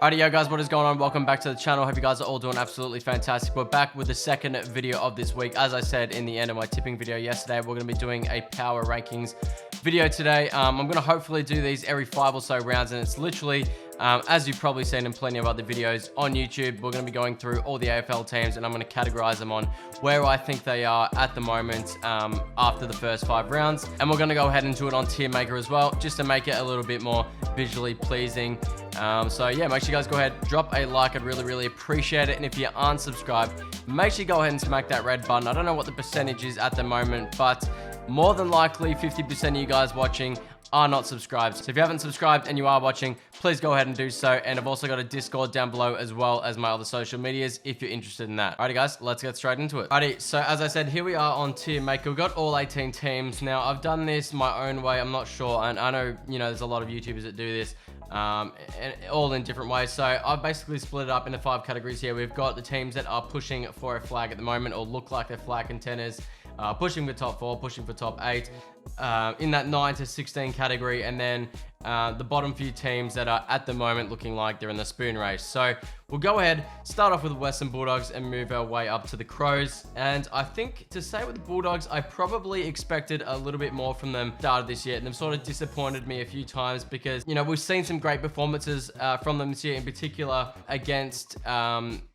Alrighty, yo guys, what is going on? Welcome back to the channel. Hope you guys are all doing absolutely fantastic. We're back with the second video of this week. As I said in the end of my tipping video yesterday, we're going to be doing a power rankings video today. I'm going to hopefully do these every 5 or so rounds, and it's literally as you've probably seen in plenty of other videos on YouTube, we're going to be going through all the AFL teams, and I'm going to categorize them on where I think they are at the moment after the first 5 rounds. And we're going to go ahead and do it on Tier Maker as well, just to make it a little bit more visually pleasing. So yeah, make sure you guys go ahead, drop a like. I'd really appreciate it. And if you aren't subscribed, make sure you go ahead and smack that red button. I don't know what the percentage is at the moment, but more than likely 50% of you guys watching are not subscribed. So if you haven't subscribed and you are watching, please go ahead and do so. And I've also got a Discord down below, as well as my other social medias if you're interested in that. Alrighty guys, let's get straight into it. Alrighty, so as I said, here we are on Tier Maker. We've got all 18 teams. Now I've done this my own way. I'm not sure, and I know, you know, there's a lot of YouTubers that do this and all in different ways. So I've basically split it up into 5 categories here. We've got the teams that are pushing for a flag at the moment, or look like they're flag contenders, pushing for top 4, pushing for top 8, in that 9 to 16 category, and then the bottom few teams that are at the moment looking like they're in the spoon race. So we'll go ahead, start off with the Western Bulldogs and move our way up to the Crows. And I think, to say with the Bulldogs, I probably expected a little bit more from them start of this year, and they've sort of disappointed me a few times because, you know, we've seen some great performances from them this year, in particular against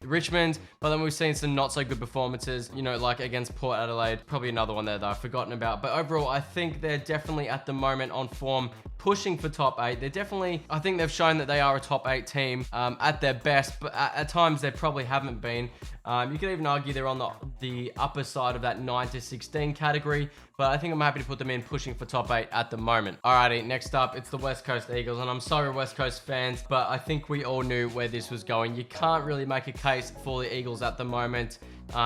Richmond, but then we've seen some not so good performances, you know, like against Port Adelaide. Probably another one there that I've forgotten about. But overall, I think they're definitely at the moment on form, pushing for top 8. They're definitely, I think they've shown that they are a top 8 team at their best, but at times they probably haven't been. You could even argue they're on the upper side of that 9 to 16 category, but I think I'm happy to put them in pushing for top 8 at the moment. Alrighty, next up, it's the West Coast Eagles, and I'm sorry West Coast fans, but I think we all knew where this was going. You can't really make a case for the Eagles at the moment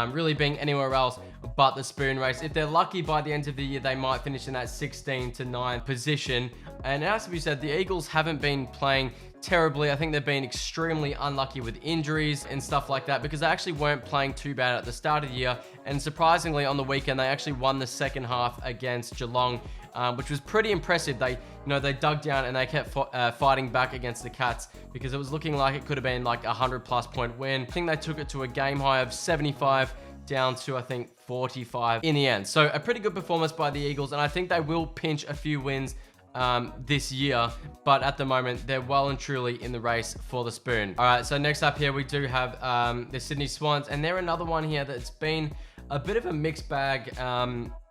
really being anywhere else but the spoon race. If they're lucky, by the end of the year, they might finish in that 16 to 9 position. And as we said, the Eagles haven't been playing terribly. I think they've been extremely unlucky with injuries and stuff like that, because they actually weren't playing too bad at the start of the year. And surprisingly, on the weekend, they actually won the second half against Geelong, which was pretty impressive. They, you know, they dug down and they kept fighting back against the Cats, because it was looking like it could have been like a 100+ point win. I think they took it to a game high of 75 down to, I think, 45 in the end. So a pretty good performance by the Eagles, and I think they will pinch a few wins this year, but at the moment they're well and truly in the race for the spoon. All right, so next up here we do have the Sydney Swans, and they're another one here that's been a bit of a mixed bag.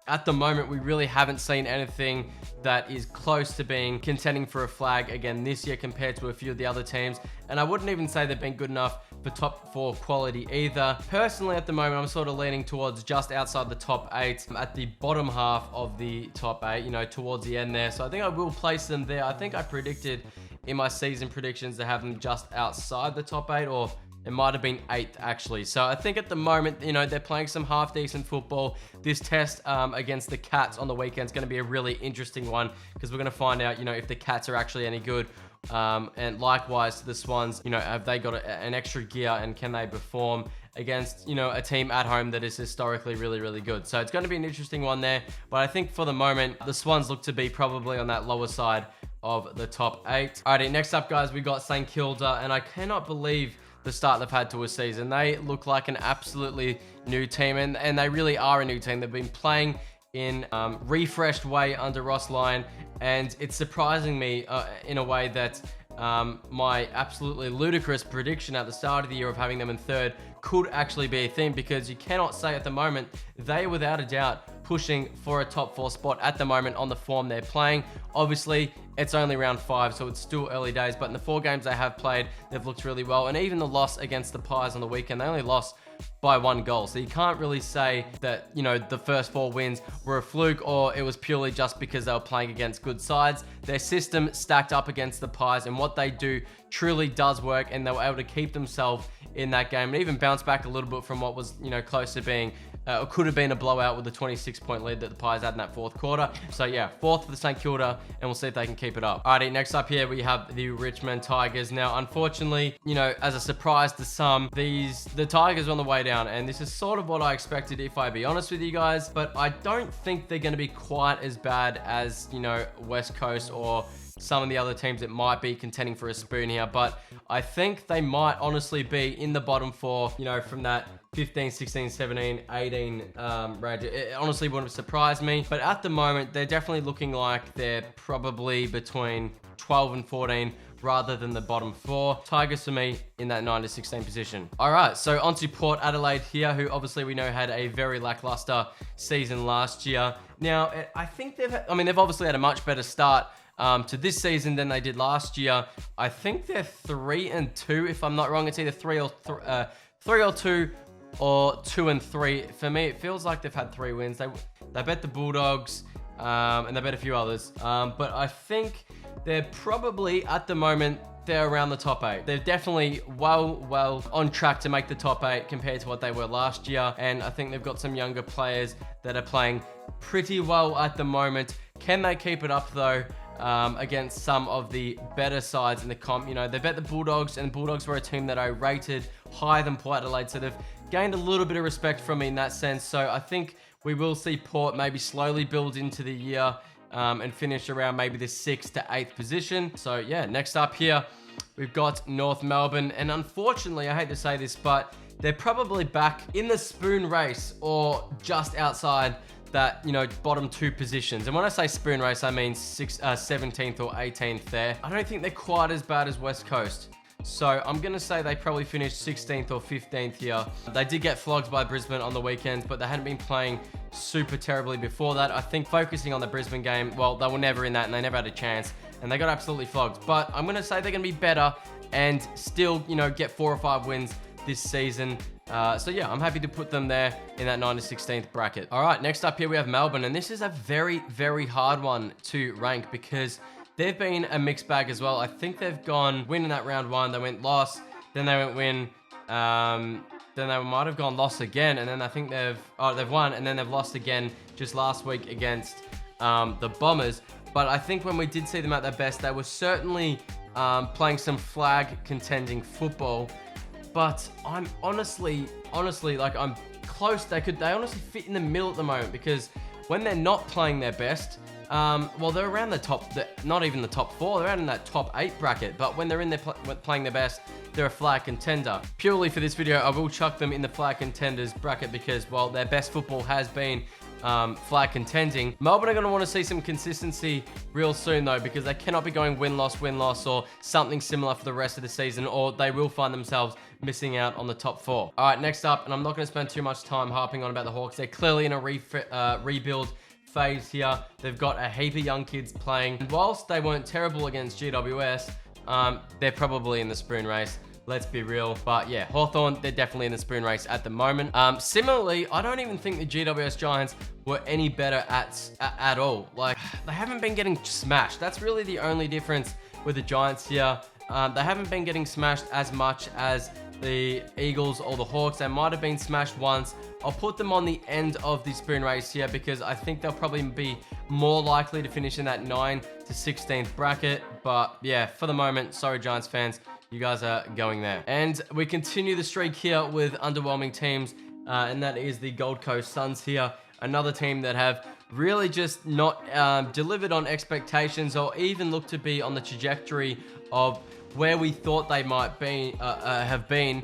At the moment, we really haven't seen anything that is close to being contending for a flag again this year compared to a few of the other teams. And I wouldn't even say they've been good enough for top 4 quality either. Personally, at the moment, I'm sort of leaning towards just outside the top 8, at the bottom half of the top 8, you know, towards the end there. So I think I will place them there. I think I predicted in my season predictions to have them just outside the top 8, or it might have been 8th actually. So I think at the moment, you know, they're playing some half decent football. This test against the Cats on the weekend is going to be a really interesting one, because we're going to find out, you know, if the Cats are actually any good. And likewise to the Swans, you know, have they got an extra gear, and can they perform against, you know, a team at home that is historically really good. So it's going to be an interesting one there. But I think for the moment, the Swans look to be probably on that lower side of the top 8. Alrighty, next up guys, we got St Kilda, and I cannot believe the start they've had to a season. They look like an absolutely new team, and they really are a new team. They've been playing in refreshed way under Ross Lyon, and it's surprising me in a way that my absolutely ludicrous prediction at the start of the year of having them in 3rd could actually be a thing, because you cannot say at the moment they, without a doubt, pushing for a top 4 spot at the moment on the form they're playing. Obviously, it's only round 5, so it's still early days, but in the 4 games they have played, they've looked really well. And even the loss against the Pies on the weekend, they only lost by 1 goal. So you can't really say that, you know, the first 4 wins were a fluke, or it was purely just because they were playing against good sides. Their system stacked up against the Pies, and what they do truly does work, and they were able to keep themselves in that game and even bounce back a little bit from what was, you know, close to being It could have been a blowout with the 26-point lead that the Pies had in that 4th quarter. So yeah, 4th for the St Kilda, and we'll see if they can keep it up. Alrighty, next up here we have the Richmond Tigers. Now, unfortunately, you know, as a surprise to some, the Tigers are on the way down, and this is sort of what I expected, if I be honest with you guys. But I don't think they're going to be quite as bad as, you know, West Coast or, against some of the other teams that might be contending for a spoon here. But I think they might honestly be in the bottom 4, you know, from that 15, 16, 17, 18 range. It honestly wouldn't surprise me. But at the moment, they're definitely looking like they're probably between 12 and 14 rather than the bottom 4. Tigers for me in that 9 to 16 position. All right, so on to Port Adelaide here, who obviously we know had a very lackluster season last year. Now, I think they've obviously had a much better start to this season than they did last year. I think they're 3-2, if I'm not wrong. It's either 3 or 2 or 2-3. For me, it feels like they've had 3 wins. They bet the Bulldogs, and they bet a few others. But I think they're probably, at the moment, they're around the top 8. They're definitely well on track to make the top 8 compared to what they were last year. And I think they've got some younger players that are playing pretty well at the moment. Can they keep it up, though, against some of the better sides in the comp? You know, they bet the Bulldogs, and the Bulldogs were a team that I rated higher than Port Adelaide, so they've gained a little bit of respect from me in that sense. So I think we will see Port maybe slowly build into the year and finish around maybe the 6th to 8th position. So yeah, next up here, we've got North Melbourne. And unfortunately, I hate to say this, but they're probably back in the spoon race or just outside that, you know, bottom 2 positions. And when I say spoon race, I mean 17th or 18th there. I don't think they're quite as bad as West Coast. So I'm going to say they probably finished 16th or 15th here. They did get flogged by Brisbane on the weekend, but they hadn't been playing super terribly before that. I think focusing on the Brisbane game, well, they were never in that and they never had a chance and they got absolutely flogged. But I'm going to say they're going to be better and still, you know, get 4 or 5 wins this season. So yeah, I'm happy to put them there in that 9 to 16th bracket. All right, next up here we have Melbourne, and this is a very, very hard one to rank because they've been a mixed bag as well. I think they've gone win in that round 1, they went loss, then they went win, then they might have gone loss again, and then I think they've won, and then they've lost again just last week against the Bombers. But I think when we did see them at their best, they were certainly playing some flag contending football. But I'm honestly, like, I'm close. They honestly fit in the middle at the moment, because when they're not playing their best, well, they're around the top, not even the top 4, they're out in that top 8 bracket. But when they're in there playing their best, they're a flag contender. Purely for this video, I will chuck them in the flag contenders bracket because, well, their best football has been flag contending. Melbourne are going to want to see some consistency real soon, though, because they cannot be going win-loss, or something similar for the rest of the season, or they will find themselves missing out on the top 4. All right, next up, and I'm not going to spend too much time harping on about the Hawks. They're clearly in a rebuild phase here. They've got a heap of young kids playing. And whilst they weren't terrible against GWS, they're probably in the spoon race. Let's be real. But yeah, Hawthorn, they're definitely in the spoon race at the moment. Similarly, I don't even think the GWS Giants were any better at all. Like, they haven't been getting smashed. That's really the only difference with the Giants here. They haven't been getting smashed as much as the Eagles or the Hawks. They might have been smashed once. I'll put them on the end of the spoon race here because I think they'll probably be more likely to finish in that 9 to 16th bracket. But yeah, for the moment, sorry Giants fans, you guys are going there. And we continue the streak here with underwhelming teams, and that is the Gold Coast Suns here. Another team that have really just not delivered on expectations or even look to be on the trajectory of where we thought they might be, have been.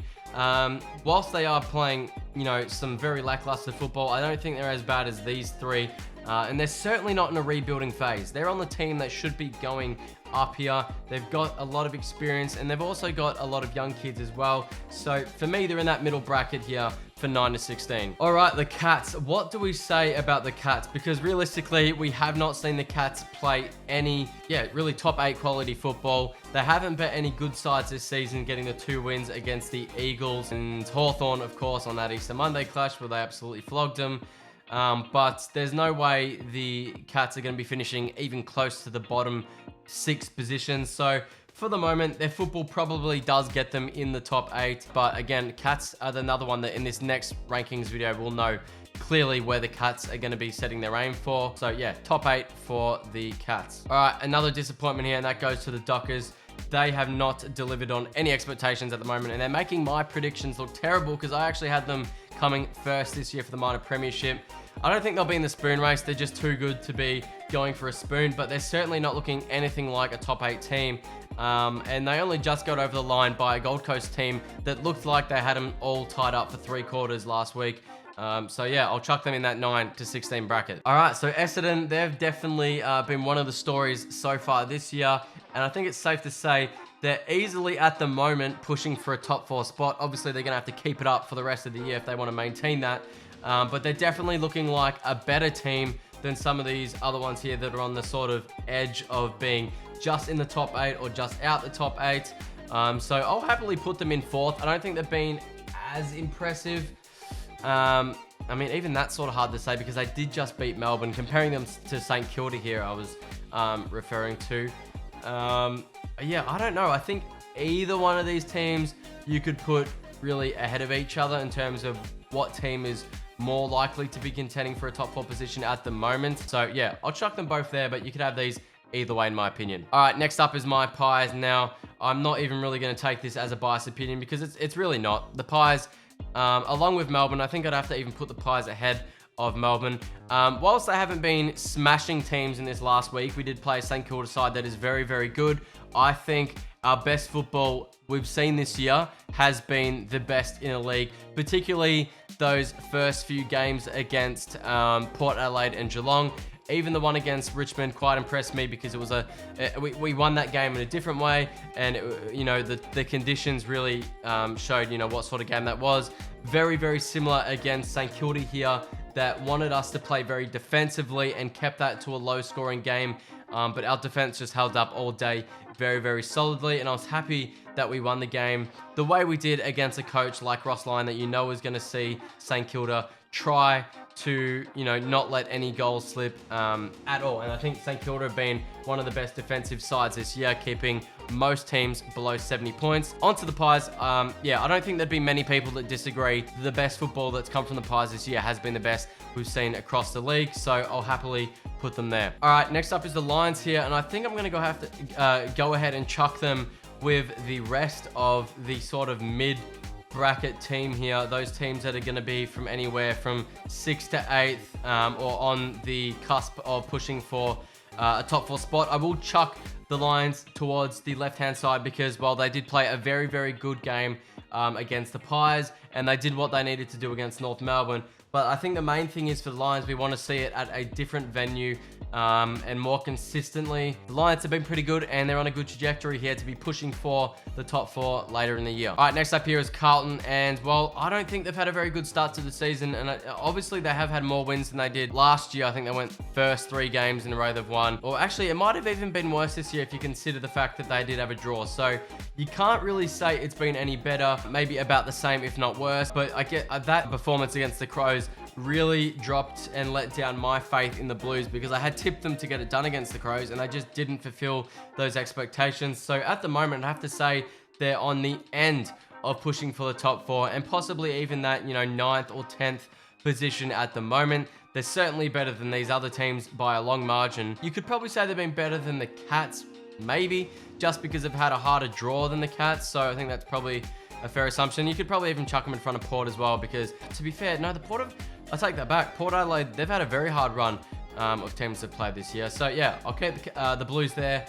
Whilst they are playing, you know, some very lackluster football, I don't think they're as bad as these 3. And they're certainly not in a rebuilding phase. They're on the team that should be going up here. They've got a lot of experience and they've also got a lot of young kids as well. So for me, they're in that middle bracket here for 9 to 16. All right, the Cats. What do we say about the Cats? Because realistically, we have not seen the Cats play any, really top 8 quality football. They haven't bet any good sides this season, getting the 2 wins against the Eagles and Hawthorn, of course, on that Easter Monday clash where they absolutely flogged them. But there's no way the Cats are going to be finishing even close to the bottom 6 positions. So for the moment, their football probably does get them in the top 8. But again, Cats are another one that in this next rankings video, we'll know clearly where the Cats are going to be setting their aim for. So yeah, top 8 for the Cats. All right, another disappointment here, and that goes to the Dockers. They have not delivered on any expectations at the moment, and they're making my predictions look terrible because I actually had them coming first this year for the minor premiership. I don't think they'll be in the spoon race. They're just too good to be going for a spoon, but they're certainly not looking anything like a top 8 team. And they only just got over the line by a Gold Coast team that looked like they had them all tied up for 3/4 last week. So yeah, I'll chuck them in that 9 to 16 bracket. All right, so Essendon, they've definitely been one of the stories so far this year. And I think it's safe to say they're easily at the moment pushing for a top 4 spot. Obviously, they're going to have to keep it up for the rest of the year if they want to maintain that. But they're definitely looking like a better team than some of these other ones here that are on the sort of edge of being just in the top 8 or just out the top 8. So I'll happily put them in 4th. I don't think they've been as impressive. I mean, even that's sort of hard to say because they did just beat Melbourne. Comparing them to St Kilda here, I was referring to. Yeah, I don't know. I think either one of these teams you could put really ahead of each other in terms of what team is more likely to be contending for a top 4 position at the moment. So yeah, I'll chuck them both there, but you could have these either way in my opinion. All right, next up is my Pies. Now, I'm not even really going to take this as a biased opinion because it's really not. The Pies, along with Melbourne, I think I'd have to even put the Pies ahead of Melbourne. Whilst they haven't been smashing teams in this last week, we did play a St Kilda side that is very, very good. I think our best football we've seen this year has been the best in the league, particularly those first few games against Port Adelaide and Geelong. Even the one against Richmond quite impressed me because it was we won that game in a different way, and the conditions really showed what sort of game that was. Very, very similar against St Kilda here, that wanted us to play very defensively and kept that to a low-scoring game. But our defense just held up all day very, very solidly, and I was happy that we won the game the way we did against a coach like Ross Lyon that is going to see St Kilda try to not let any goals slip at all. And I think St Kilda have been one of the best defensive sides this year, keeping most teams below 70 points. Onto the Pies. Yeah, I don't think there'd be many people that disagree. The best football that's come from the Pies this year has been the best we've seen across the league, so I'll happily put them there. All right, next up is the Lions here, and I think I'm going to go ahead and chuck them with the rest of the sort of mid-bracket team here. Those teams that are going to be from anywhere from 6th to 8th or on the cusp of pushing for a top 4 spot. I will chuck the Lions towards the left-hand side because, well, they did play a very, very good game against the Pies, and they did what they needed to do against North Melbourne. But I think the main thing is for the Lions, we want to see it at a different venue and more consistently. The Lions have been pretty good, and they're on a good trajectory here to be pushing for the top 4 later in the year. All right, next up here is Carlton, and well, I don't think they've had a very good start to the season, and obviously they have had more wins than they did last year. I think they went first 3 games in a row they've won, or actually it might have even been worse this year if you consider the fact that they did have a draw. So you can't really say it's been any better, maybe about the same if not worse, but I get that performance against the Crows really dropped and let down my faith in the Blues because I had tipped them to get it done against the Crows and they just didn't fulfill those expectations. So at the moment, I have to say they're on the end of pushing for the top 4 and possibly even that 9th or 10th position at the moment. They're certainly better than these other teams by a long margin. You could probably say they've been better than the Cats, maybe, just because they've had a harder draw than the Cats. So I think that's probably a fair assumption. You could probably even chuck them in front of Port as well because, to be fair, no, I take that back. Port Adelaide, they've had a very hard run of teams that played this year. So yeah, I'll keep the Blues there,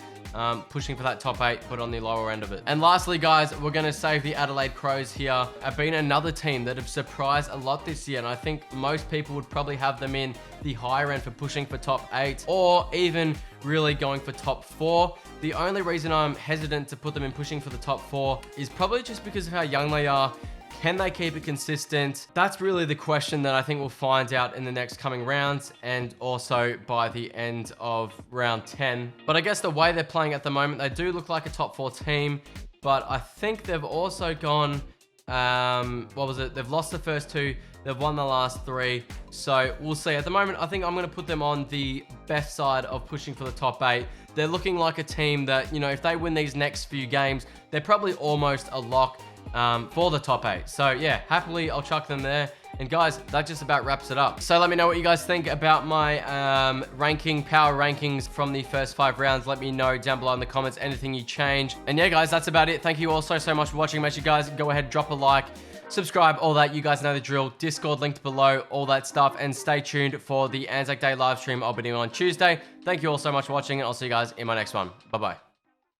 pushing for that top 8, but on the lower end of it. And lastly, guys, we're going to save the Adelaide Crows here. Have been another team that have surprised a lot this year, and I think most people would probably have them in the higher end for pushing for top 8 or even really going for top 4. The only reason I'm hesitant to put them in pushing for the top 4 is probably just because of how young they are. Can they keep it consistent? That's really the question that I think we'll find out in the next coming rounds and also by the end of round 10. But I guess the way they're playing at the moment, they do look like a top 4 team, but I think they've also gone, They've lost the first 2, they've won the last 3. So we'll see. At the moment, I think I'm going to put them on the best side of pushing for the top 8. They're looking like a team that, if they win these next few games, they're probably almost a lock for the top 8. So yeah, happily I'll chuck them there. And guys, that just about wraps it up. So let me know what you guys think about my power rankings from the first 5 rounds. Let me know down below in the comments anything you change. And yeah, guys, that's about it. Thank you all so much for watching. Make sure you guys go ahead, drop a like, subscribe, all that. You guys know the drill. Discord linked below, all that stuff. And stay tuned for the Anzac Day live stream I'll be doing on Tuesday. Thank you all so much for watching, and I'll see you guys in my next one. Bye-bye.